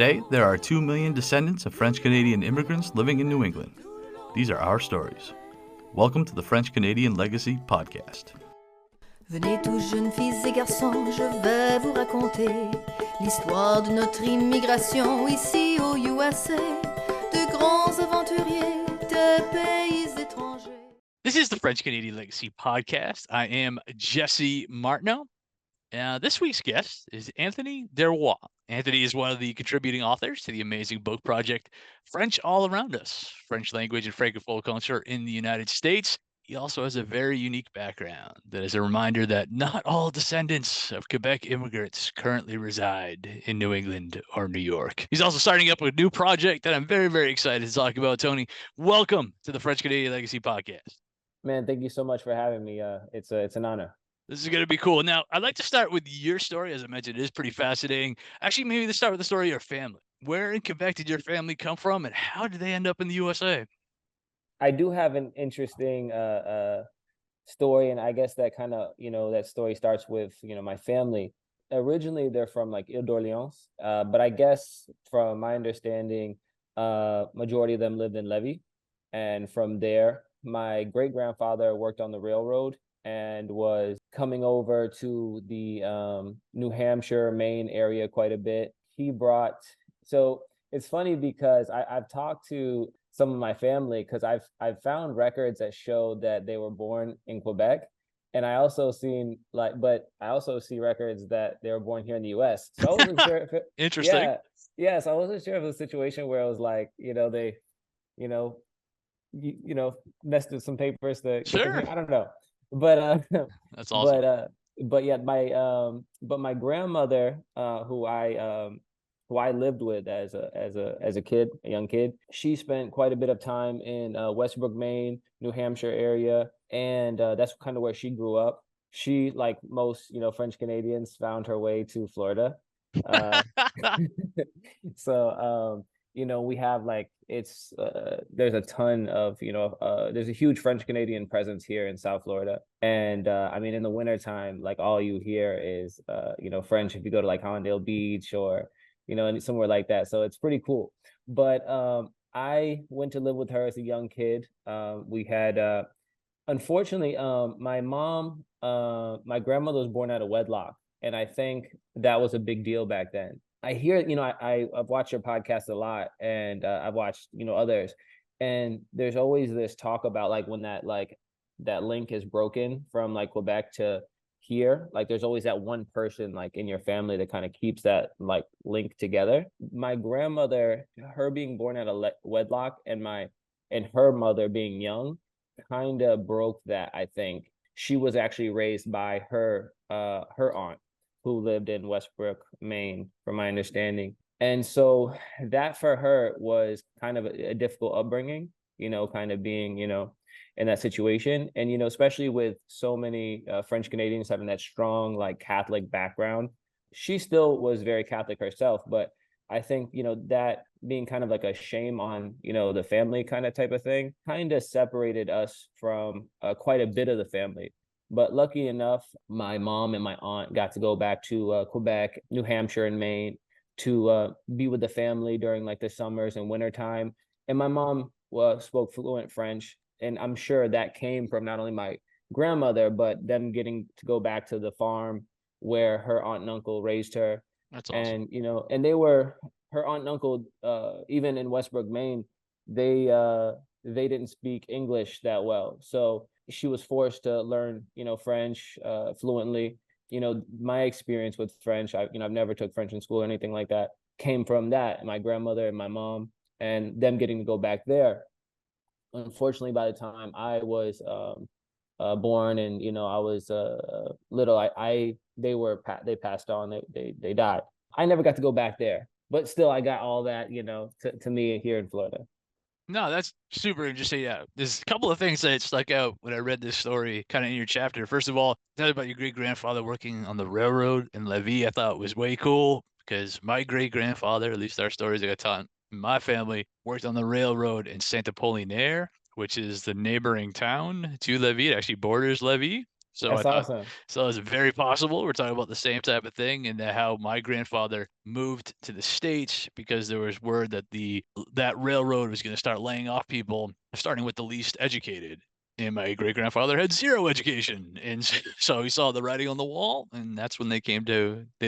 Today, there are 2 million descendants of French-Canadian immigrants living in New England. These are our stories. Welcome to the French-Canadian Legacy Podcast. Venez tous jeunes filles et garçons, je vais vous raconter l'histoire de notre immigration ici au USA, de grands aventuriers, de pays étrangers. This is the French-Canadian Legacy Podcast. I am Jesse Martineau. This week's guest is Anthony DesRois. Anthony is one of the contributing authors to the amazing book project, French All Around Us, French Language and Francophone Culture in the United States. He also has a very unique background that is a reminder that not all descendants of Quebec immigrants currently reside in New England or New York. He's also starting up a new project that I'm very, very excited to talk about. Tony, welcome to the French-Canadian Legacy Podcast. Man, thank you so much for having me. It's an honor. This is going to be cool. Now, I'd like to start with your story. As I mentioned, it is pretty fascinating. Actually, maybe let's start with the story of your family. Where in Quebec did your family come from, and how did they end up in the USA? I do have an interesting story, and I guess that kind of, that story starts with, my family. Originally, they're from like Ile d'Orléans, but I guess from my understanding, majority of them lived in Lévis. And from there, my great-grandfather worked on the railroad and was coming over to the New Hampshire, Maine area quite a bit. So it's funny because I've talked to some of my family because I've found records that show that they were born in Quebec. And I also see records that they were born here in the US. So I wasn't sure if Interesting. Yeah. So I wasn't sure if it was a situation where it was like, they, messed with some papers that Sure. I don't know. But That's awesome. But my grandmother, who I lived with as a kid, a young kid, she spent quite a bit of time in Westbrook, Maine, New Hampshire area, and that's kind of where she grew up. She, like most French Canadians, found her way to Florida. So we have there's a ton of there's a huge French Canadian presence here in South Florida, and I mean in the wintertime, like all you hear is French if you go to like Hollandale Beach or and somewhere like that. So it's pretty cool. But I went to live with her as a young kid. We had unfortunately my grandmother was born out of wedlock, and I think that was a big deal back then. I hear, I've watched your podcast a lot, and I've watched, others, and there's always this talk about like when that link is broken from like Quebec to here, like there's always that one person like in your family that kind of keeps that like link together. My grandmother, her being born out of wedlock, and her mother being young, kind of broke that. I think she was actually raised by her aunt, who lived in Westbrook, Maine, from my understanding. And so that for her was kind of a difficult upbringing, kind of being, in that situation. And, especially with so many French Canadians having that strong, like Catholic background, she still was very Catholic herself. But I think, that being kind of like a shame on, the family kind of type of thing, kind of separated us from quite a bit of the family. But lucky enough, my mom and my aunt got to go back to Quebec, New Hampshire, and Maine to be with the family during like the summers and winter time. And my mom spoke fluent French. And I'm sure that came from not only my grandmother, but them getting to go back to the farm where her aunt and uncle raised her. That's awesome. And, and her aunt and uncle, even in Westbrook, Maine, they didn't speak English that well. So she was forced to learn, French fluently. My experience with French, I've never took French in school or anything like that, came from that. My grandmother and my mom, and them getting to go back there. Unfortunately, by the time I was born and I was little, they passed on. They died. I never got to go back there, but still, I got all that to me here in Florida. No, that's super interesting. Yeah, there's a couple of things that stuck out when I read this story kind of in your chapter. First of all, tell about your great-grandfather working on the railroad in Lévis. I thought it was way cool because my great-grandfather, at least our stories that got taught in my family, worked on the railroad in Saint-Apollinaire, which is the neighboring town to Lévis. It actually borders Lévis. So That's I thought, awesome. so it's very possible we're talking about the same type of thing, and how my grandfather moved to the States because there was word that that railroad was going to start laying off people, starting with the least educated. And my great grandfather had zero education, and so he saw the writing on the wall, and that's when they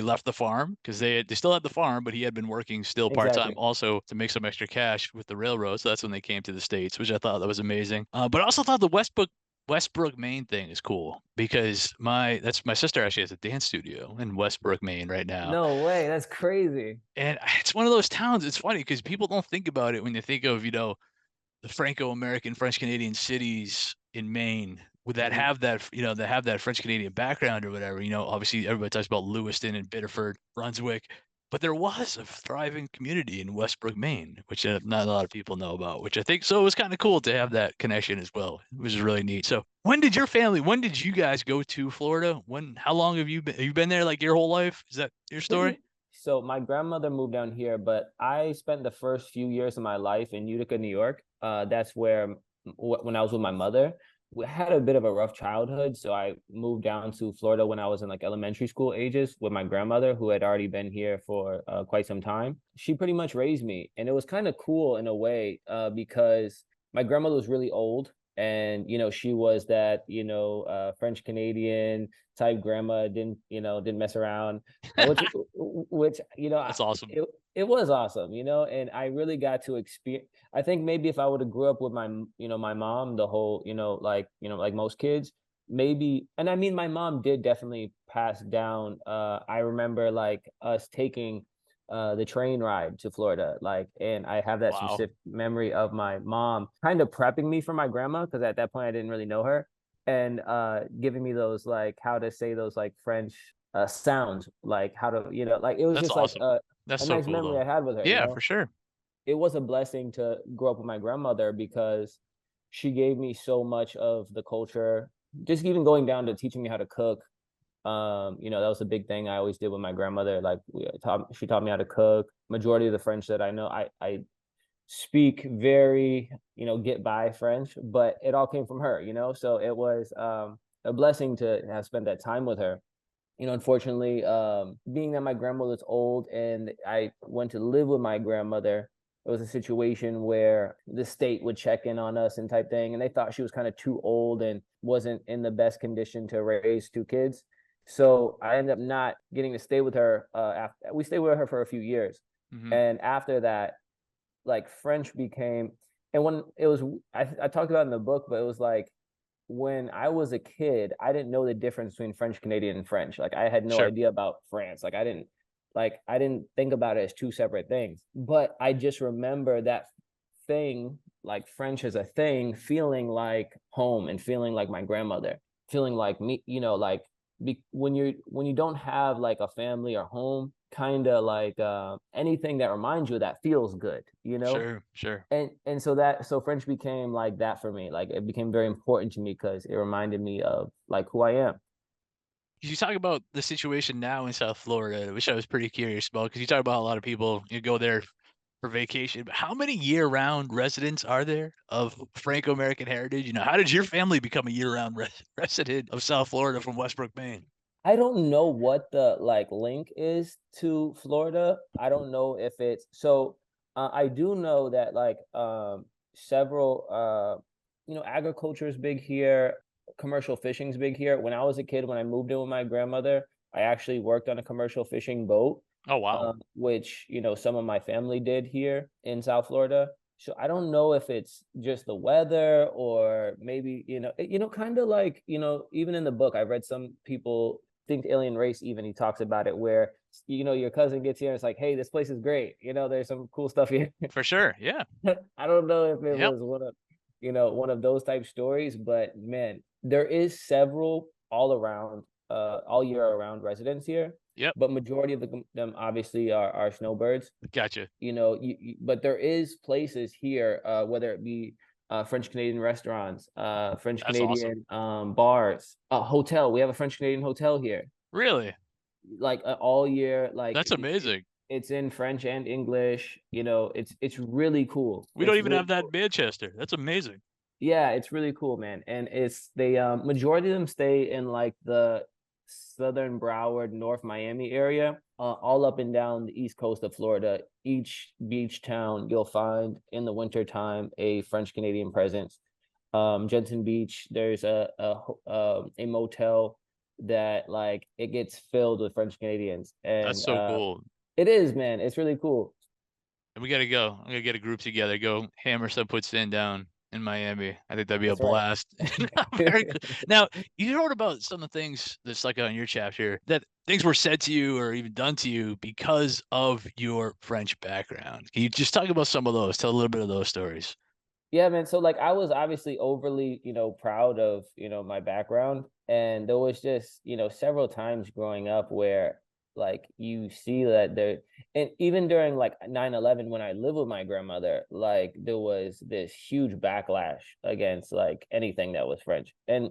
left the farm because they still had the farm, but he had been working still part time Exactly. also to make some extra cash with the railroad. So that's when they came to the States, which I thought that was amazing. But I also thought the Westbrook, Maine thing is cool because my sister actually has a dance studio in Westbrook, Maine right now. No way. That's crazy. And it's one of those towns. It's funny because people don't think about it when they think of, the Franco-American French Canadian cities in Maine would that Mhm. have that have that French Canadian background or whatever. Obviously everybody talks about Lewiston and Biddeford, Brunswick, but there was a thriving community in Westbrook, Maine, which not a lot of people know about, which I think so it was kind of cool to have that connection as well. It was really neat. So when did you guys go to Florida? How long have you been there like your whole life? Is that your story? So my grandmother moved down here, but I spent the first few years of my life in Utica, New York. That's where when I was with my mother, we had a bit of a rough childhood. So I moved down to Florida when I was in like elementary school ages with my grandmother, who had already been here for quite some time. She pretty much raised me, and it was kind of cool in a way because my grandmother was really old, and she was that French Canadian type grandma, didn't mess around, which That's awesome. it was awesome, and I really got to experience. I think maybe if I would have grew up with my mom, the whole, like most kids, maybe. And I mean, my mom did definitely pass down. I remember like us taking the train ride to Florida, like, and I have that Wow. specific memory of my mom kind of prepping me for my grandma, because at that point I didn't really know her, and giving me those, like, how to say those like French sounds, like how to, like, it was That's just like awesome. That's a so nice cool memory I though. had with her. Yeah, for sure. It was a blessing to grow up with my grandmother because she gave me so much of the culture, just even going down to teaching me how to cook. That was a big thing I always did with my grandmother. Like, she taught me how to cook. Majority of the French that I know, I speak very, get by French, but it all came from her, so it was a blessing to have spent that time with her. Unfortunately, being that my grandmother's old and I went to live with my grandmother, it was a situation where the state would check in on us and type thing, and they thought she was kind of too old and wasn't in the best condition to raise two kids. So I ended up not getting to stay with her. After we stayed with her for a few years, Hmm. and after that, like, French became, and when it was, I talked about it in the book, but it was like when I was a kid, I didn't know the difference between French Canadian and French. Like, I had no Sure. idea about France. I didn't think about it as two separate things. But I just remember that thing, like French as a thing, feeling like home and feeling like my grandmother, feeling like me, like, when you don't have like a family or home, kind of like anything that reminds you of that feels good. Sure. Sure. And so French became like that for me. Like, it became very important to me because it reminded me of like who I am. You talk about the situation now in South Florida, which I was pretty curious about because you talk about a lot of people go there for vacation. But how many year-round residents are there of Franco-American heritage? How did your family become a year-round resident of South Florida from Westbrook, Maine? I don't know what the like link is to Florida. I don't know if it's so. I do know that like several agriculture is big here. Commercial fishing is big here. When I was a kid, when I moved in with my grandmother, I actually worked on a commercial fishing boat, Oh, wow. which some of my family did here in South Florida. So I don't know if it's just the weather, or maybe kind of like even in the book I read, some people think Alien Race, even he talks about it, where your cousin gets here and it's like, hey, this place is great, there's some cool stuff here. For sure. Yeah. I don't know if it Yep. was one of those type stories, but man, there is several all year around residents here, Yep. but majority of them obviously are snowbirds. Gotcha. But there is places here, whether it be French Canadian restaurants, French That's awesome. Canadian bars, a hotel. We have a French Canadian hotel here, Really? like all year. Like, That's amazing. it's in French and English. It's really cool. We don't It's even really have that cool. in Manchester. That's amazing. Yeah, it's really cool, man. And it's they majority of them stay in like the southern Broward, North Miami area, all up and down the east coast of Florida. Each beach town you'll find in the wintertime a French Canadian presence. Jensen Beach, there's a motel that like it gets filled with French Canadians, That's and so cool. it is, man. It's really cool. And we gotta go. I'm gonna get a group together, go hammer some puts in down in Miami. I think that'd be a That's right. blast. Very cool. Now, you wrote about some of the things that's like on your chapter that things were said to you or even done to you because of your French background. Can you just talk about some of those? Tell a little bit of those stories. Yeah, man. So like I was obviously overly, proud of, my background. And there was just, several times growing up where like you see that there, and even during like 9/11 when I lived with my grandmother, like there was this huge backlash against like anything that was French. And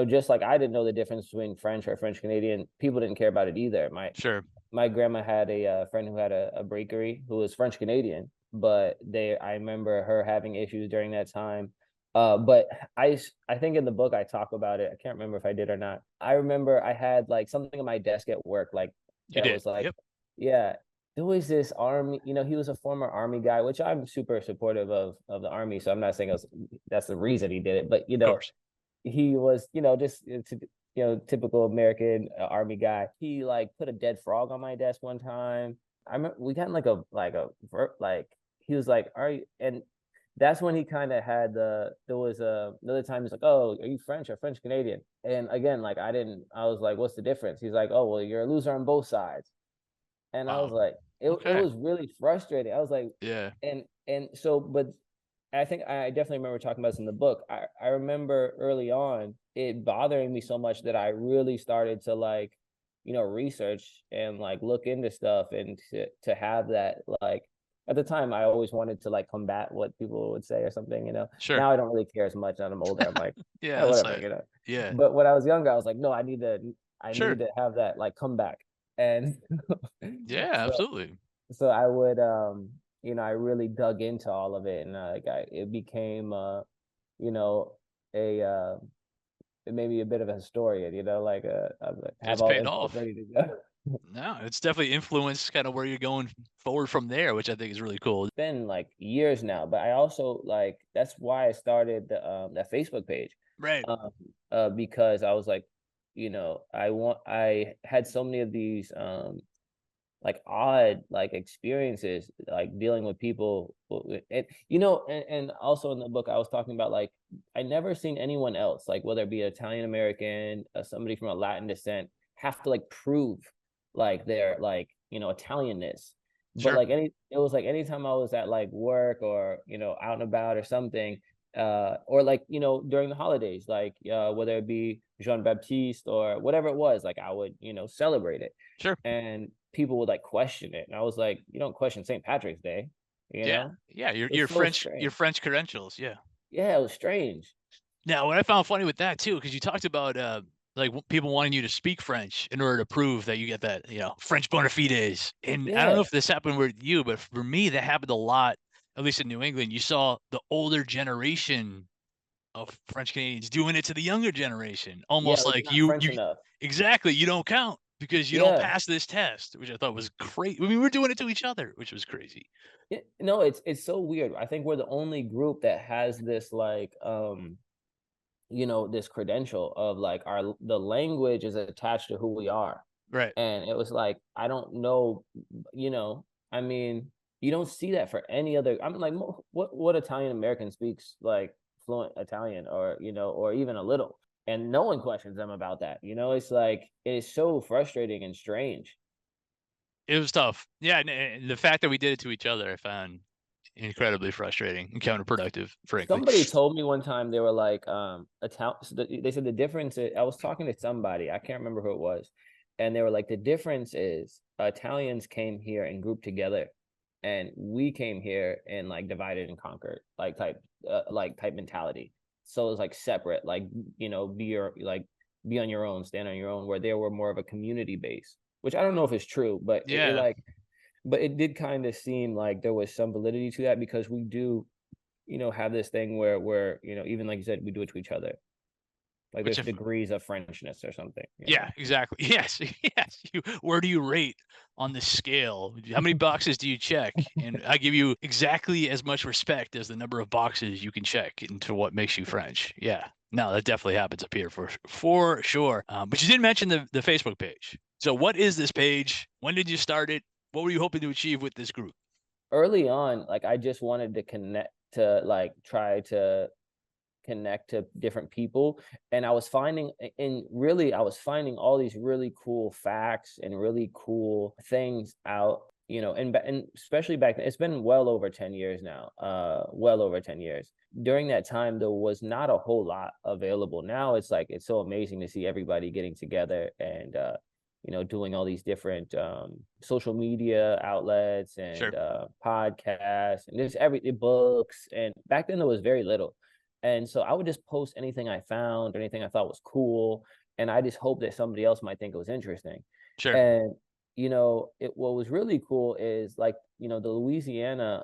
just like I didn't know the difference between French or French Canadian, people didn't care about it either. Sure. My grandma had a friend who had a bakery who was French Canadian, but I remember her having issues during that time. But I think in the book I talk about it. I can't remember if I did or not. I remember I had like something on my desk at work, like You that did. was like, Yep. yeah, there was this army. He was a former army guy, which I'm super supportive of the army. So I'm not saying that's the reason he did it, but Of course. he was, just typical American army guy. He like put a dead frog on my desk one time. I remember we got like he was like, "Are you?" And that's when he kind of had there was another time he's like, "Oh, are you French or French Canadian?" And again, like I was like, "What's the difference?" He's like, "Oh, well, you're a loser on both sides." And I was Wow. like, it Okay. was really frustrating. I was like, Yeah. and so, but I think I definitely remember talking about this in the book. I remember early on it bothering me so much that I really started to like, research and like look into stuff and to have that like at the time I always wanted to like combat what people would say or something. Sure. Now I don't really care as much. Now that I'm older, I'm like, Yeah. yeah, That's whatever. yeah. But when I was younger, I was like, no, I Sure. need to have that like comeback. And Yeah. so Absolutely. so I would I really dug into all of it, and it became you know a it made me a bit of a historian, like I have It's all paid info off. ready to go. No, it's definitely influenced kind of where you're going forward from there, which I think is really cool. It's been like years now, but I also like that's why I started that Facebook page. Right. um because I was like, I had so many of these like odd like experiences like dealing with people and also in the book I was talking about like I never seen anyone else, like whether it be Italian American, somebody from a Latin descent, have to like prove like their like Italianness. But Sure. like it was like anytime I was at like work or out and about or something, or like during the holidays, like whether it be Jean Baptiste or whatever it was, like I would celebrate it, Sure. and people would like question it, and I was like, you don't question St. Patrick's Day, you Yeah. know Yeah. it's so Your strange. French credentials. Yeah. Yeah, it was strange. Now, what I found funny with that too, because you talked about like people wanting you to speak French in order to prove that you get that French bona fides. And I don't know Yeah, if this happened with you, but for me, that happened a lot. At least in New England, you saw the older generation of French Canadians doing it to the younger generation, yeah, almost like you're like not French you enough. exactly, you don't count because you don't Yeah. pass this test, which I thought was great. I mean, we're doing it to each other, which was crazy. No, it's so weird. I think we're the only group that has this like this credential of like the language is attached to who we are. Right. And it was like, I don't know, you know, I mean, you don't see that for any other. I'm like, what Italian American speaks like fluent Italian, or or even a little, and no one questions them about that. It's like it's so frustrating and strange. It was tough. Yeah, and the fact that we did it to each other, I found incredibly frustrating and counterproductive, frankly. Somebody told me one time, they were like, they said the difference is, I was talking to somebody, I can't remember who it was, and they were like, the difference is Italians came here and grouped together, and we came here and like divided and conquered, like type mentality. So it's like separate, like be on your own, stand on your own, where they were more of a community base, which I don't know if it's true, but Yeah. it did kind of seem like there was some validity to that, because we do, have this thing where even like you said, we do it to each other. Like Which there's degrees of Frenchness or something. Yeah, exactly. Yes, yes. Where do you rate on the scale? How many boxes do you check? And I give you exactly as much respect as the number of boxes you can check into what makes you French. Yeah, no, that definitely happens up here for sure. But you didn't mention the Facebook page. So what is this page? When did you start it? What were you hoping to achieve with this group? Early on, like I just wanted to try to connect to different people, and I was finding all these really cool facts and really cool things out, and especially back then. It's been well over 10 years now, well over 10 years. During that time, there was not a whole lot available. Now it's like it's so amazing to see everybody getting together and doing all these different social media outlets and Sure. podcasts and there's books. And back then there was very little. And so I would just post anything I found or anything I thought was cool. And I just hope that somebody else might think it was interesting. Sure. And, what was really cool is like, the Louisiana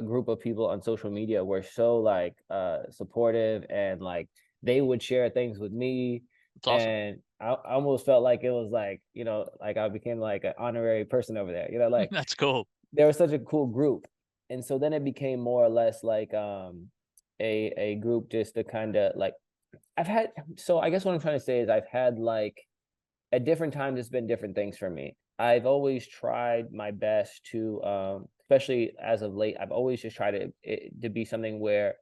group of people on social media were so like supportive, and like they would share things with me. That's awesome. And I almost felt like it was like, like I became like an honorary person over there, like That's cool. they were such a cool group. And so then it became more or less like a group just to kind of like so I guess what I'm trying to say is I've had like at different times it's been different things for me. I've always tried my best to especially as of late, I've always just tried to be something where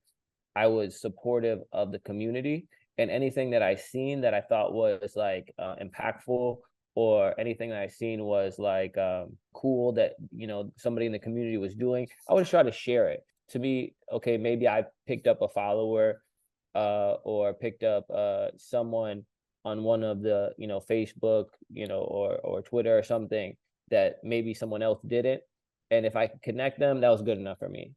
I was supportive of the community, and anything that I seen that I thought was like impactful, or anything that I seen was like cool that somebody in the community was doing, I would try to share it. To me, okay, maybe I picked up a follower or picked up someone on one of the Facebook or Twitter or something that maybe someone else didn't, and if I could connect them, that was good enough for me.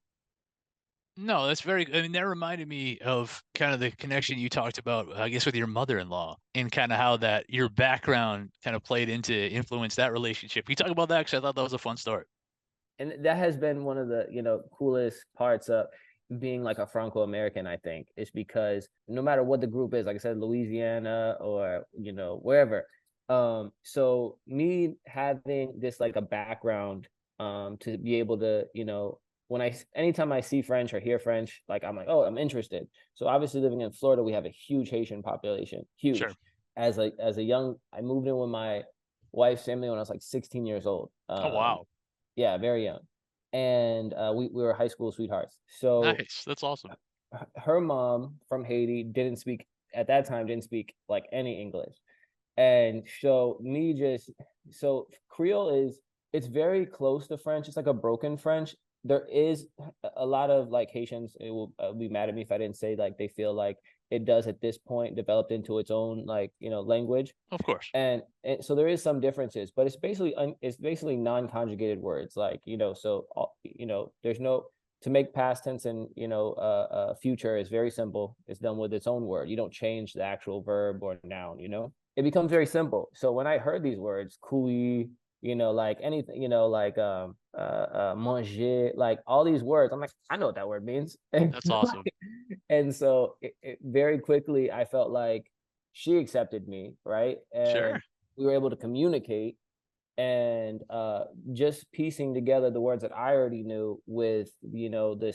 No, that's very. I mean, that reminded me of kind of the connection you talked about, I guess, with your mother-in-law, and kind of how that your background kind of played into influence that relationship. Can you talk about that? Because I thought that was a fun story. And that has been one of the coolest parts of being like a Franco American, I think, is because no matter what the group is, like I said, Louisiana or wherever, so me having this like a background to be able to anytime I see French or hear French, like I'm like, oh, I'm interested. So obviously living in Florida, we have a huge Haitian population, huge. Sure. As a young, I moved in with my wife's family when I was like 16 years old. Oh wow. Yeah, very young. And we were high school sweethearts. So Nice. That's awesome. her mom from Haiti didn't speak like any English. And so Creole it's very close to French. It's like a broken French. There is a lot of like Haitians, it will be mad at me if I didn't say like they feel like it does at this point developed into its own like language. Of course. And so there is some differences, but it's basically non-conjugated words, like so there's no, to make past tense and future is very simple. It's done with its own word. You don't change the actual verb or noun. It becomes very simple. So when I heard these words, couille, like anything, like manger, like all these words, I'm like, I know what that word means. That's awesome. And so it very quickly I felt like she accepted me, right? And Sure. we were able to communicate, and just piecing together the words that I already knew with the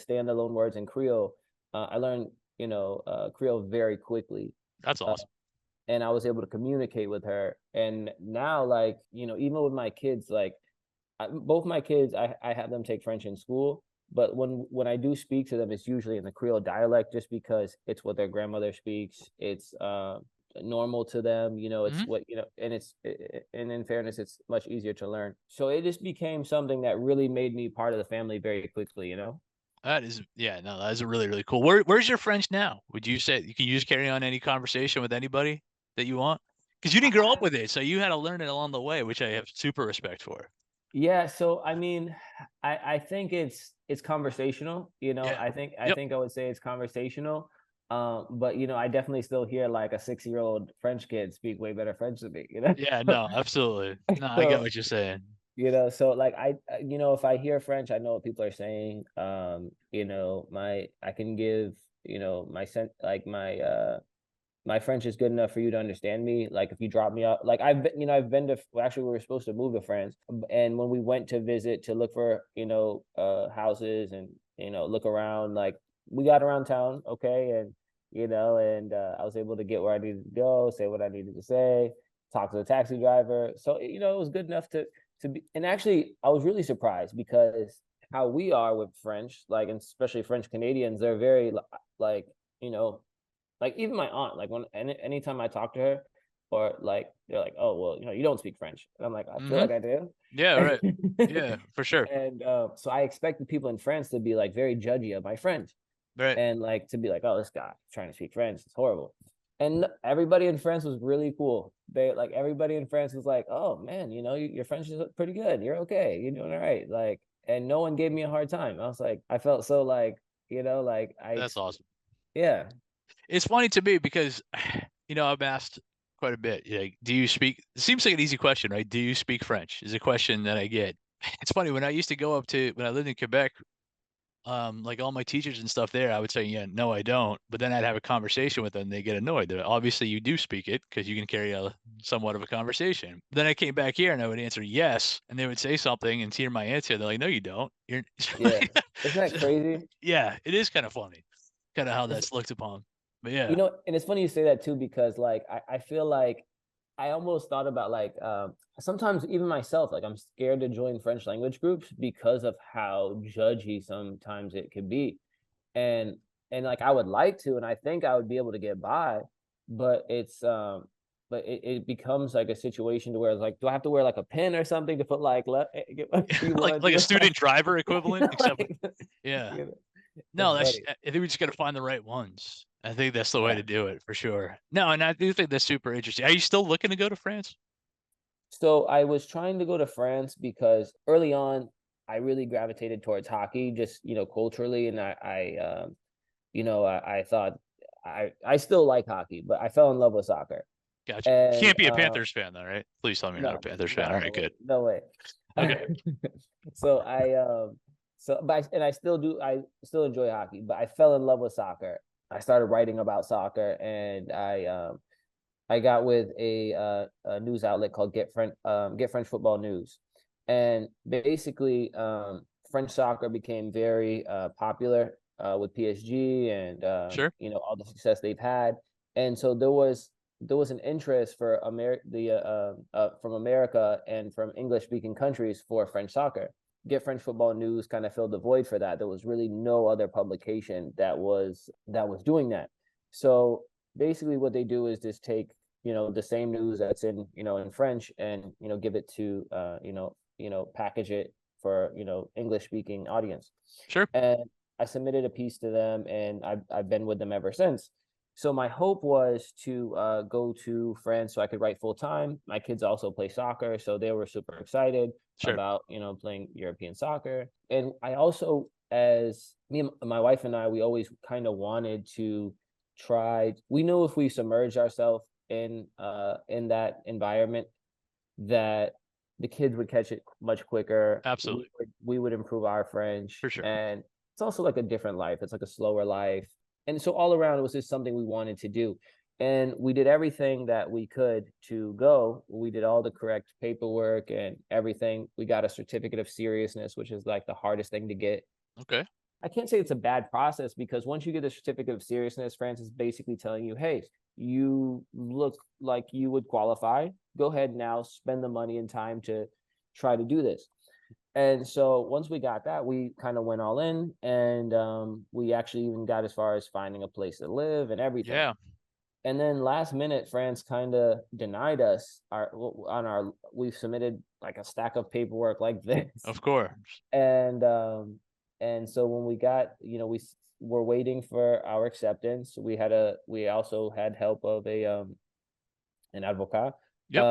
standalone words in Creole. I learned Creole very quickly. That's awesome. And I was able to communicate with her. And now, like, even with my kids, like both my kids, I have them take French in school. But when I do speak to them, it's usually in the Creole dialect, just because it's what their grandmother speaks. It's normal to them, it's what, and in fairness, it's much easier to learn. So it just became something that really made me part of the family very quickly, That is, yeah, no, that is really, really cool. Where's your French now? Would you say you can just carry on any conversation with anybody that you want? Because you didn't grow up with it, so you had to learn it along the way, which I have super respect for. Yeah, so I mean, I think it's conversational, Yeah. I think I would say it's conversational. But I definitely still hear like a 6-year-old French kid speak way better French than me, Yeah, no, absolutely. No, I get what you're saying. You know, so like if I hear French, I know what people are saying. I can give, my French is good enough for you to understand me. Like if you drop me out, like I've been to, well, actually we were supposed to move to France, and when we went to visit to look for, houses and, look around, like we got around town, okay, and I was able to get where I needed to go, say what I needed to say, talk to the taxi driver. So, it was good enough to be, and actually I was really surprised because how we are with French, like, and especially French Canadians, they're very like, like even my aunt, like anytime I talk to her, or like they're like, oh well, you don't speak French, and I'm like, I feel like I do. Yeah, right. Yeah, for sure. And so I expected people in France to be like very judgy of my French, Right. and like to be like, oh, this guy trying to speak French, it's horrible. And everybody in France was really cool. Everybody in France was like, oh man, your French is pretty good. You're okay. You're doing all right. Like, and no one gave me a hard time. I was like, I felt so like, That's awesome. Yeah. It's funny to me because, I've asked quite a bit. Like, do you speak? It seems like an easy question, right? Do you speak French? Is a question that I get. It's funny when I used to go up to when I lived in Quebec, like all my teachers and stuff there, I would say, yeah, no, I don't. But then I'd have a conversation with them. And they get annoyed. They're obviously you do speak it because you can carry a somewhat of a conversation. Then I came back here and I would answer yes, and they would say something and hear my answer. They're like, no, you don't. You're Yeah. Isn't that crazy? Yeah, it is kind of funny, kind of how that's looked upon. But yeah, And it's funny you say that too, because like I feel like I almost thought about like sometimes even myself, like I'm scared to join French language groups because of how judgy sometimes it could be. And like I would like to, and I think I would be able to get by, but it becomes like a situation to where it's like, do I have to wear like a pin or something to put like like a student driver equivalent, except yeah. No, I think we just got to find the right ones. I think that's the way to do it for sure. No, and I do think that's super interesting. Are you still looking to go to France? So I was trying to go to France because early on I really gravitated towards hockey, just culturally, and I thought I still like hockey, but I fell in love with soccer. Gotcha. And, you can't be a Panthers fan though, right? Please tell me you're not a Panthers fan. All right, good. No way. Okay. So I still do. I still enjoy hockey, but I fell in love with soccer. I started writing about soccer, and I got with a news outlet called Get French Football News, and basically French soccer became very popular with PSG and Sure. all the success they've had, and so there was an interest for from America and from English speaking countries for French soccer. Get French Football News kind of filled the void for that. There was really no other publication that was doing that. So basically what they do is just take the same news that's in in French and give it to package it for English speaking audience. Sure. And I submitted a piece to them, and I've been with them ever since. So my hope was to go to France so I could write full time. My kids also play soccer, so they were super excited about playing European soccer. And I also, as me and my wife and I, we always kind of wanted to try. We know if we submerge ourselves in that environment, that the kids would catch it much quicker. Absolutely, we would improve our French for sure. And it's also like a different life. It's like a slower life. And so all around, it was just something we wanted to do. And we did everything that we could to go. We did all the correct paperwork and everything. We got a certificate of seriousness, which is like the hardest thing to get. Okay. I can't say it's a bad process, because once you get a certificate of seriousness, France is basically telling you, hey, you look like you would qualify. Go ahead now, spend the money and time to try to do this. And so once we got that, we kind of went all in, and we actually even got as far as finding a place to live and everything. Yeah. And then last minute, France kind of denied us we've submitted like a stack of paperwork like this. Of course. And so when we got, we were waiting for our acceptance. We also had help of an advocate. Yep.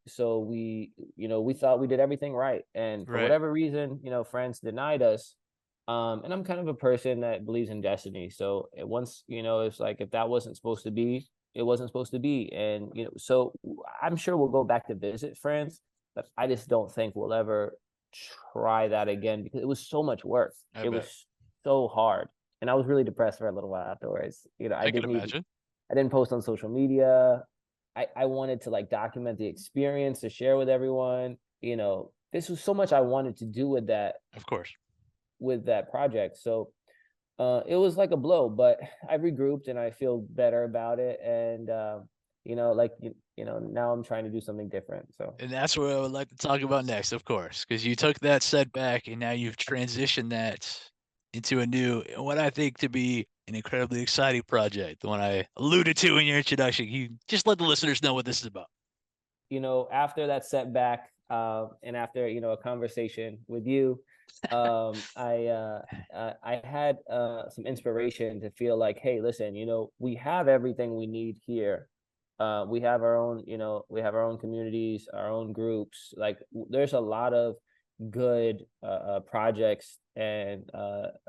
So we thought we did everything right, and for whatever reason, France denied us. And I'm kind of a person that believes in destiny. So once, it's like, if that wasn't supposed to be, it wasn't supposed to be. And, so I'm sure we'll go back to visit France, but I just don't think we'll ever try that again because it was so much work. I It bet. was so hard, and I was really depressed for a little while afterwards. I can imagine. I didn't post on social media. I wanted to like document the experience to share with everyone. This was so much I wanted to do with Of course. that project. So it was like a blow, but I regrouped and I feel better about it. And now I'm trying to do something different. So And that's what I would like to talk about next, of course, because you took that setback and now you've transitioned that into a new, what I think to be an incredibly exciting project. The one I alluded to in your introduction. You just let the listeners know what this is about. after that setback, and after a conversation with you, I had some inspiration to feel like, hey, listen, we have everything we need here. We have our own, communities, our own groups. Like there's a lot of good projects and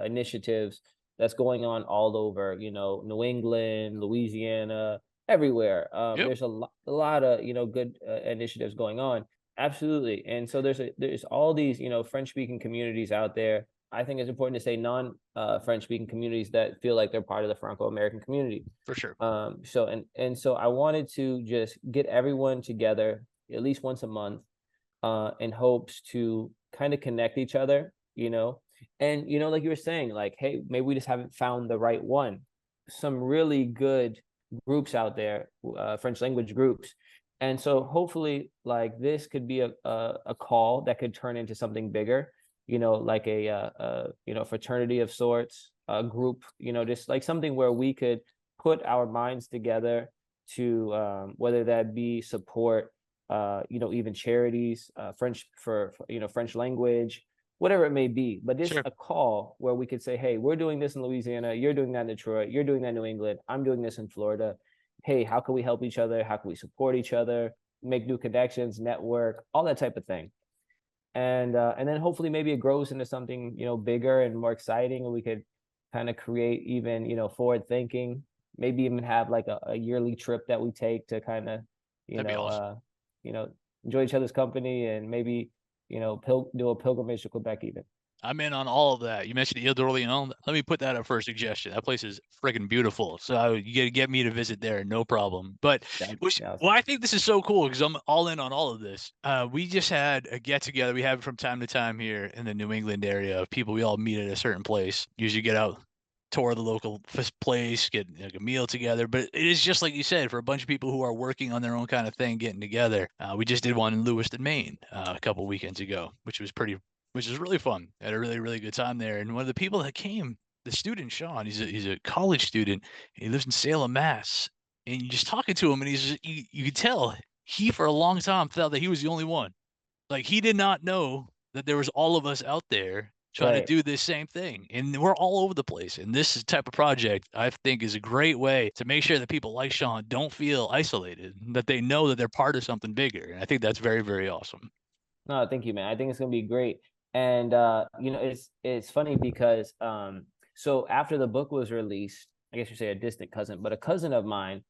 initiatives that's going on all over, New England, Louisiana, everywhere. Yep. There's a lot of good initiatives going on. Absolutely. And so there's all these French speaking communities out there. I think it's important to say non French speaking communities that feel like they're part of the Franco American community. For sure. So I wanted to just get everyone together at least once a month, in hopes to kind of connect each other, and like you were saying, like, hey, maybe we just haven't found the right one. Some really good groups out there, French language groups. And so hopefully like this could be a call that could turn into something bigger, like a fraternity of sorts, a group, just like something where we could put our minds together to whether that be support, even charities, French for French language, whatever it may be, but just Sure. a call where we could say, hey, we're doing this in Louisiana, you're doing that in Detroit, you're doing that in New England, I'm doing this in Florida. Hey, how can we help each other? How can we support each other? Make new connections, network, all that type of thing. And then hopefully maybe it grows into something bigger and more exciting, and we could kind of create even forward thinking. Maybe even have like a yearly trip that we take to kind of That'd be awesome. enjoy each other's company, and maybe do a pilgrimage to Quebec even. I'm in on all of that. You mentioned Ile d'Orléans. Let me put that up for a suggestion. That place is friggin' beautiful. So you got to get me to visit there, no problem. But well, I think this is so cool because I'm all in on all of this. We just had a get together. We have it from time to time here in the New England area of people. We all meet at a certain place. Usually get out, tour the local place, get like a meal together. But it is just like you said, for a bunch of people who are working on their own kind of thing, getting together. We just did one in Lewiston, Maine, a couple weekends ago, which was really fun. I had a really, really good time there. And one of the people that came, the student, Sean, he's a college student. He lives in Salem, Mass. And you just talking to him, and you could tell he, for a long time, felt that he was the only one. Like, he did not know that there was all of us out there trying to do this same thing. And we're all over the place. And this type of project, I think, is a great way to make sure that people like Sean don't feel isolated, that they know that they're part of something bigger. And I think that's very, very awesome. No, thank you, man. I think it's gonna be great. And it's funny because so after the book was released, I guess you say a distant cousin, but a cousin of mine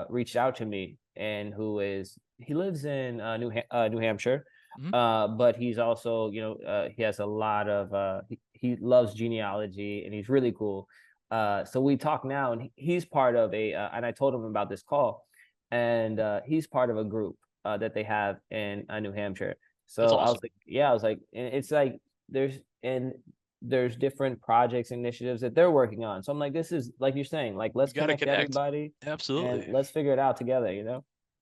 reached out to me, and he lives in New Hampshire, but he's also he has a lot of he loves genealogy, and he's really cool. So we talk now, and he's part of and I told him about this call, and he's part of a group that they have in New Hampshire. So awesome. I was like, and it's like there's different projects, initiatives that they're working on. So I'm like, this is like you're saying, like, let's connect everybody. Absolutely. And let's figure it out together,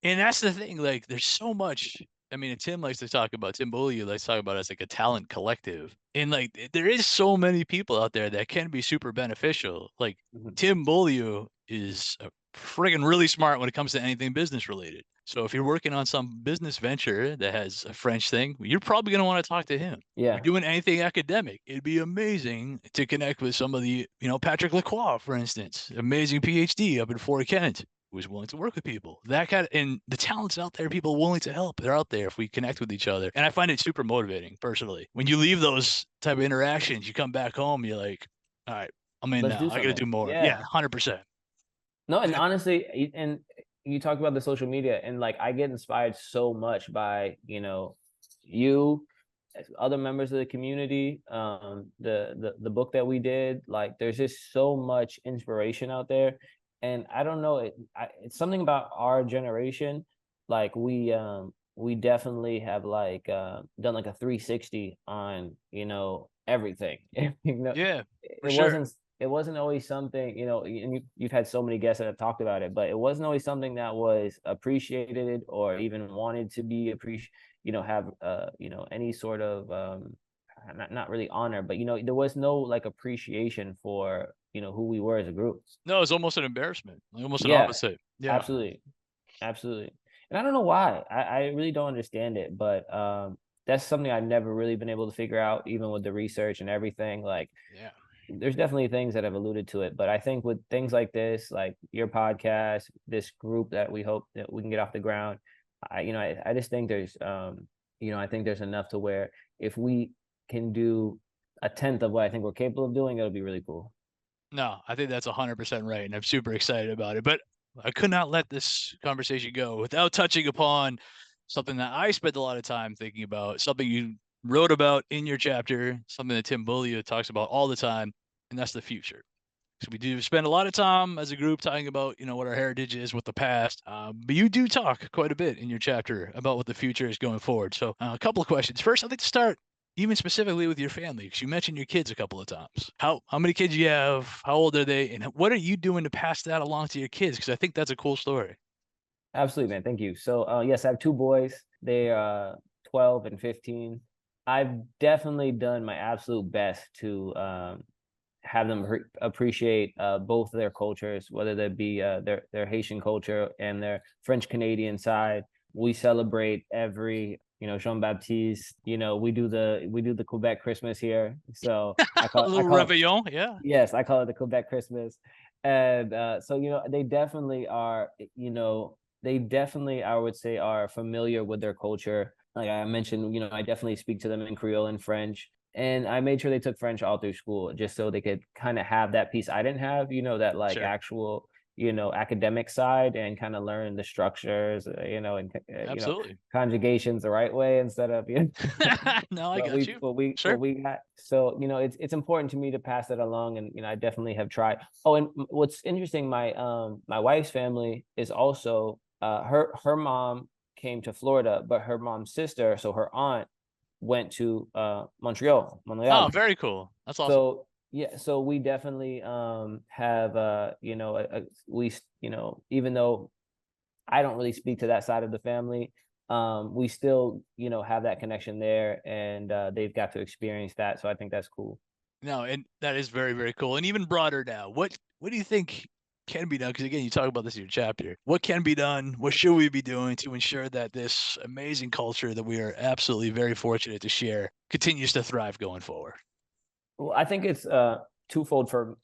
And that's the thing, like, there's so much. I mean, Tim likes to talk about, Tim Beaulieu likes to talk about it as like a talent collective. And like, there is so many people out there that can be super beneficial. Like, Tim Beaulieu is friggin' really smart when it comes to anything business related. So if you're working on some business venture that has a French thing, you're probably going to want to talk to him. Yeah. If you're doing anything academic, it'd be amazing to connect with some of the, Patrick Lacroix, for instance, amazing PhD up in Fort Kent, who's willing to work with people. And the talent's out there, people willing to help. They're out there if we connect with each other. And I find it super motivating, personally. When you leave those type of interactions, you come back home, you're like, all right, I'm in now. I got to do more. Yeah, 100%. No, and honestly, and you talked about the social media, and like I get inspired so much by, you, other members of the community, the book that we did. Like there's just so much inspiration out there, and I don't know, it's something about our generation. Like we definitely have like done like a 360 on everything. Yeah, for it sure. wasn't always something, and you've had so many guests that have talked about it, but it wasn't always something that was appreciated or even wanted to be appreciated, have any sort of not really honor, but there was no like appreciation for who we were as a group. No, it's almost an embarrassment, like almost an Yeah, opposite. Yeah. absolutely. And I don't know why. I really don't understand it, but that's something I've never really been able to figure out, even with the research and everything. Like, Yeah. there's definitely things that have alluded to it, but I think with things like this, like your podcast, this group that we hope that we can get off the ground, I just think there's I think there's enough to where if we can do a tenth of what I think we're capable of doing, it'll be really cool. No, I think that's 100% right, and I'm super excited about it. But I could not let this conversation go without touching upon something that I spent a lot of time thinking about, something you wrote about in your chapter, something that Tim Bullia talks about all the time, and that's the future. So we do spend a lot of time as a group talking about, what our heritage is with the past. But you do talk quite a bit in your chapter about what the future is going forward. So a couple of questions. First, I'd like to start even specifically with your family, because you mentioned your kids a couple of times. How many kids you have? How old are they? And what are you doing to pass that along to your kids? Because I think that's a cool story. Absolutely, man. Thank you. So, yes, I have two boys. They are 12 and 15. I've definitely done my absolute best to have them appreciate both their cultures, whether that be their Haitian culture and their French Canadian side. We celebrate every Jean Baptiste. We do the Quebec Christmas here. So A little réveillon, yeah. yes, I call it the Quebec Christmas. And so they definitely, I would say, are familiar with their culture. Like I mentioned, I definitely speak to them in Creole and French. And I made sure they took French all through school just so they could kind of have that piece I didn't have, that like Sure. actual, academic side, and kind of learn the structures, and Absolutely. conjugations the right way instead of No, I got you. Sure. what we got. So it's important to me to pass that along, and I definitely have tried. Oh, and what's interesting, my wife's family is also her mom came to Florida, but her mom's sister, so her aunt, went to Montreal. Oh, very cool. That's awesome. So yeah, so we definitely have we even though I don't really speak to that side of the family, we still have that connection there, and they've got to experience that. So I think that's cool. No, and that is very, very cool. And even broader now, what do you think can be done? Because again, you talk about this in your chapter. What can be done? What should we be doing to ensure that this amazing culture that we are absolutely very fortunate to share continues to thrive going forward? Well, I think it's twofold for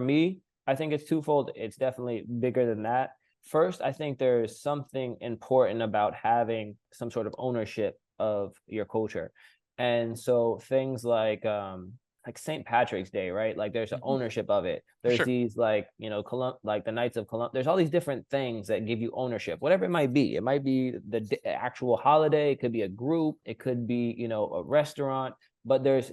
me. I think it's twofold. It's definitely bigger than that. First, I think there's something important about having some sort of ownership of your culture. And so things like St. Patrick's Day, right? Like there's an ownership of it. There's Sure. these like, like the Knights of Columbus. There's all these different things that give you ownership, whatever it might be. It might be the actual holiday. It could be a group. It could be, a restaurant, but there's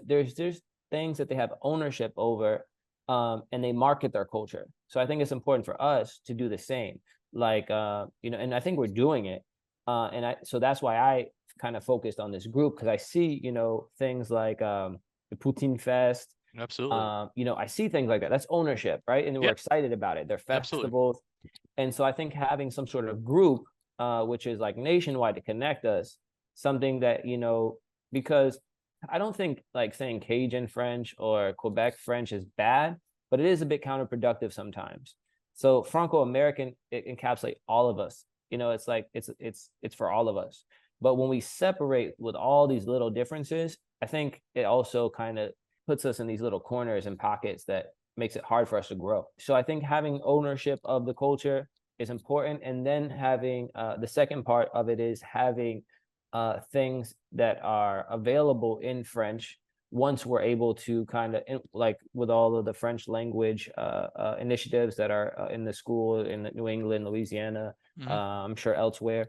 things that they have ownership over, and they market their culture. So I think it's important for us to do the same. Like, and I think we're doing it. So that's why I kind of focused on this group, because I see, things like the Poutine Fest. Absolutely. I see things like that. That's ownership, right? And we're Yep. excited about it. They're Absolutely. festivals. And so I think having some sort of group, which is like nationwide to connect us, something that, because I don't think like saying Cajun French or Quebec French is bad, but it is a bit counterproductive sometimes. So Franco-American, it encapsulates all of us. It's like it's for all of us. But when we separate with all these little differences, I think it also kind of puts us in these little corners and pockets that makes it hard for us to grow. So I think having ownership of the culture is important. And then having the second part of it is having things that are available in French once we're able to kind of, like with all of the French language initiatives that are in the school in New England, Louisiana, I'm sure elsewhere.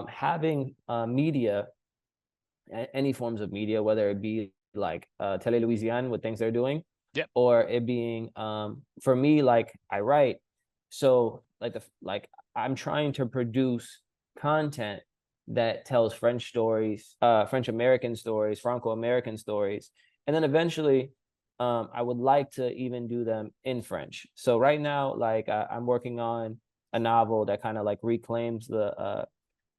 Having media, any forms of media, whether it be like Tele Louisiane with things they're doing, Yep. or it being for me, like I write, so like I'm trying to produce content that tells French stories, French American stories, Franco American stories, and then eventually I would like to even do them in French. So right now, like I'm working on a novel that kind of like reclaims the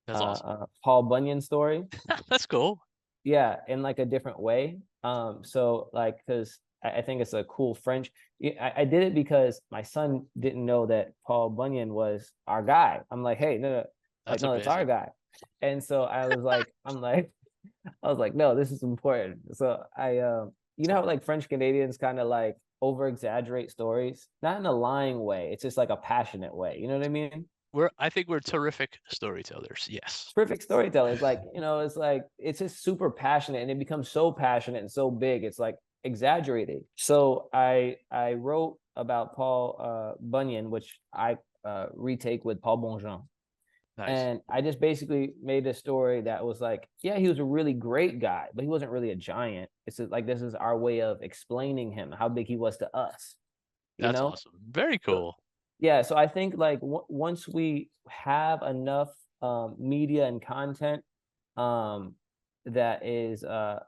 That's awesome. Paul Bunyan story. That's cool. Yeah, in like a different way. So like, because I think it's a cool French. I did it because my son didn't know that Paul Bunyan was our guy. I'm like, hey, no, like That's no, it's our amazing. guy. And so I was like, I was like, no, this is important. So you know how like French Canadians kind of like over exaggerate stories, not in a lying way. It's just like a passionate way. You know what I mean? I think we're terrific storytellers. Yes. Perfect storytelling. It's like, it's like it's just super passionate and it becomes so passionate and so big. It's like exaggerated. So I wrote about Paul Bunyan, which I retake with Paul Bonjean. Nice. And I just basically made a story that was like, yeah, he was a really great guy, but he wasn't really a giant. It's like this is our way of explaining him, how big he was to us, you That's know? awesome. Very cool. Yeah, so I think like once we have enough media and content um, that is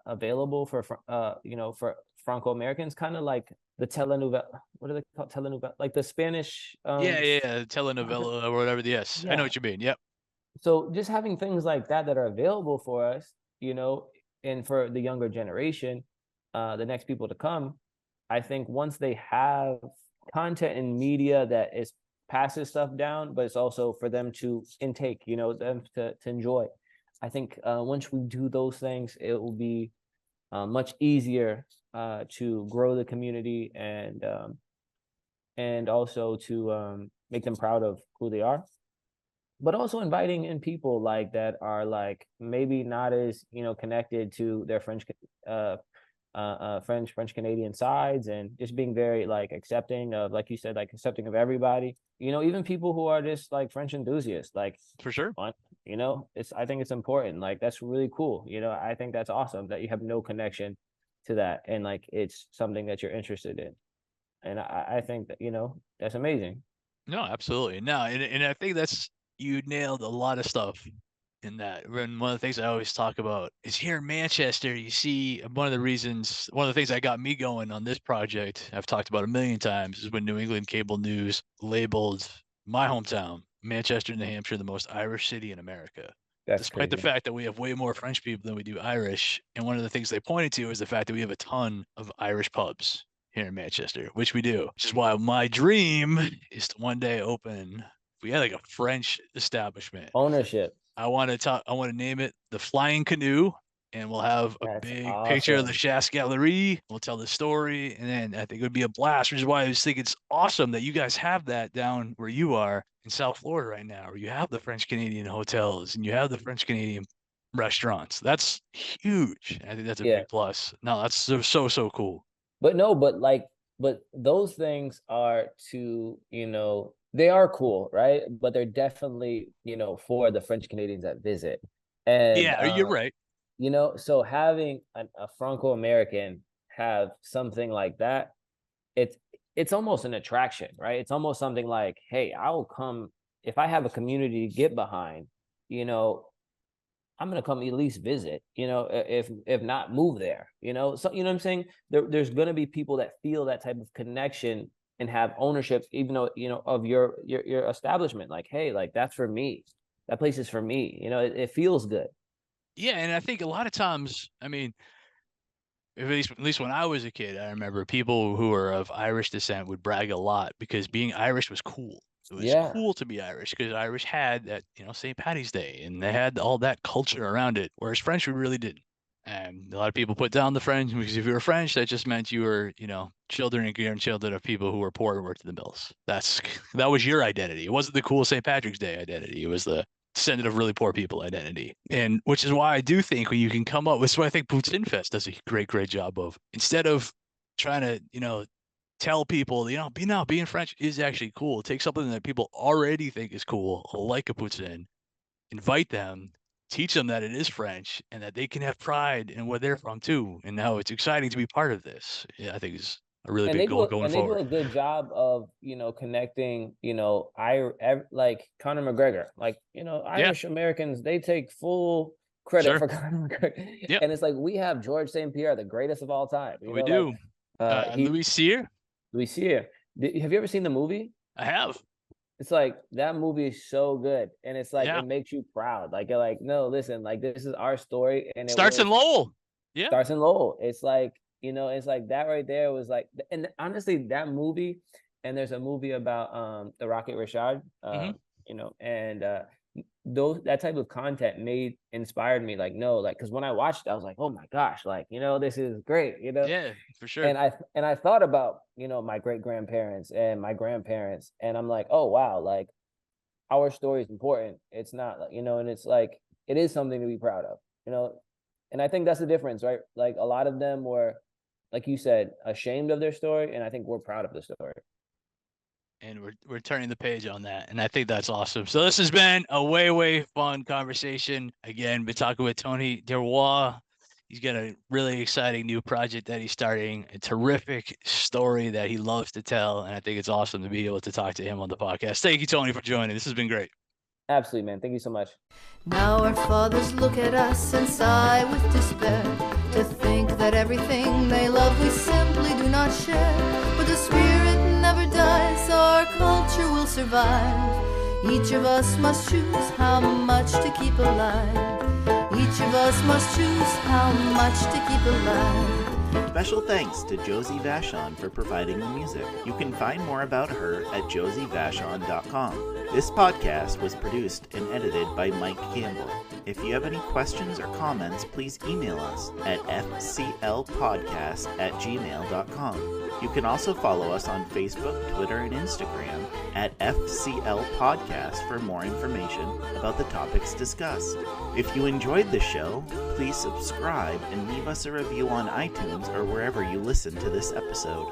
available for for Franco Americans, kind of like the telenovela. What are they called? Telenovela, like the Spanish. Yeah. Telenovela or whatever. Yes, I know Yeah. what you mean. Yep. So just having things like that are available for us, and for the younger generation, the next people to come, I think once they have content and media that is passes stuff down, but it's also for them to intake, them to enjoy. I think once we do those things, it will be much easier to grow the community and also to make them proud of who they are, but also inviting in people like that are like maybe not as connected to their French Canadian sides, and just being very like accepting of, like you said, like accepting of everybody. Even people who are just like French enthusiasts, like For sure. it's I think it's important. Like that's really cool. I think that's awesome that you have no connection to that, and like it's something that you're interested in, and I think that that's amazing. No, absolutely. No, and I think you nailed a lot of stuff in that. And one of the things I always talk about is here in Manchester, you see one of the things that got me going on this project, I've talked about a million times, is when New England Cable News labeled my hometown, Manchester, New Hampshire, the most Irish city in America. That's Despite the crazy. fact that we have way more French people than we do Irish. And one of the things they pointed to is the fact that we have a ton of Irish pubs here in Manchester, which we do, which is why my dream is to one day open, if we had like a French establishment, Ownership. I want to name it the Flying Canoe, and we'll have a That's big picture of the awesome. Chasse Gallery. We'll tell the story, and then I think it would be a blast, which is why I just think it's awesome that you guys have that down where you are in South Florida right now, where you have the French Canadian hotels and you have the French Canadian restaurants. That's huge. I think that's a Yeah. big plus. No, that's so cool. But no, but those things are they are cool, right? But they're definitely, for the French Canadians that visit. And Yeah, you're right. so having a Franco-American have something like that, it's it's almost an attraction, right? It's almost something like, hey, I will come if I have a community to get behind, you know, I'm gonna come at least visit, if not move there, So what I'm saying? There's gonna be people that feel that type of connection and have ownership, even though, of your establishment. Like, hey, like that's for me. That place is for me. It feels good. Yeah, and I think a lot of times, I mean, at least when I was a kid, I remember people who are of Irish descent would brag a lot because being Irish was cool. It was Yeah, cool to be Irish because Irish had that, St. Patty's Day and they had all that culture around it, whereas French we really didn't. And a lot of people put down the French because if you were French, that just meant you were, children and grandchildren of people who were poor and worked in the mills. That was your identity. It wasn't the cool St. Patrick's Day identity. It was the descendant of really poor people identity. And which is why I do think when you can come up with, so I think Poutine Fest does a great job of, instead of trying to, tell people, being French is actually cool. Take something that people already think is cool, like a poutine, invite them, teach them that it is French and that they can have pride in where they're from too. And now it's exciting to be part of this. Yeah, I think is a really And big they goal going they do forward. a good job of connecting. Like Conor McGregor, like Irish Americans, they take full credit Sure. for Conor McGregor, Yep. and it's like we have George St. Pierre, the greatest of all time. We do. Louis Cyr. Louis Cyr. Have you ever seen the movie? I have. It's like that movie is so good, and it's like Yeah. it makes you proud. Like you're like, no, listen, like this is our story, and it Starts in Lowell. Yeah. starts in Lowell. It's like it's like that right there was like, and honestly, that movie, and there's a movie about the Rocket Richard, and that type of content inspired me. Like no, like because when I watched it, I was like, oh my gosh, like this is great, Yeah, for sure. And I thought about my great grandparents and my grandparents, and I'm like, oh wow, like our story is important. It's not like and it's like it is something to be proud of, and I think that's the difference, right? Like a lot of them were, like you said, ashamed of their story, and I think we're proud of the story. And we're turning the page on that, and I think that's awesome. So this has been a way fun conversation. Again, been talking with Tony DesRois. He's got a really exciting new project that he's starting, a terrific story that he loves to tell, and I think it's awesome to be able to talk to him on the podcast. Thank you, Tony, for joining. This has been great. Absolutely, man. Thank you so much. Now our fathers look at us and sigh with despair, to think that everything they love we simply do not share. But the spirit never dies, our culture will survive. Each of us must choose how much to keep alive. Each of us must choose how much to keep alive. Special thanks to Josie Vachon for providing the music. You can find more about her at josievachon.com. This podcast was produced and edited by Mike Campbell. If you have any questions or comments, please email us at fclpodcast@gmail.com. You can also follow us on Facebook, Twitter, and Instagram at FCL Podcast for more information about the topics discussed. If you enjoyed the show, please subscribe and leave us a review on iTunes or wherever you listen to this episode.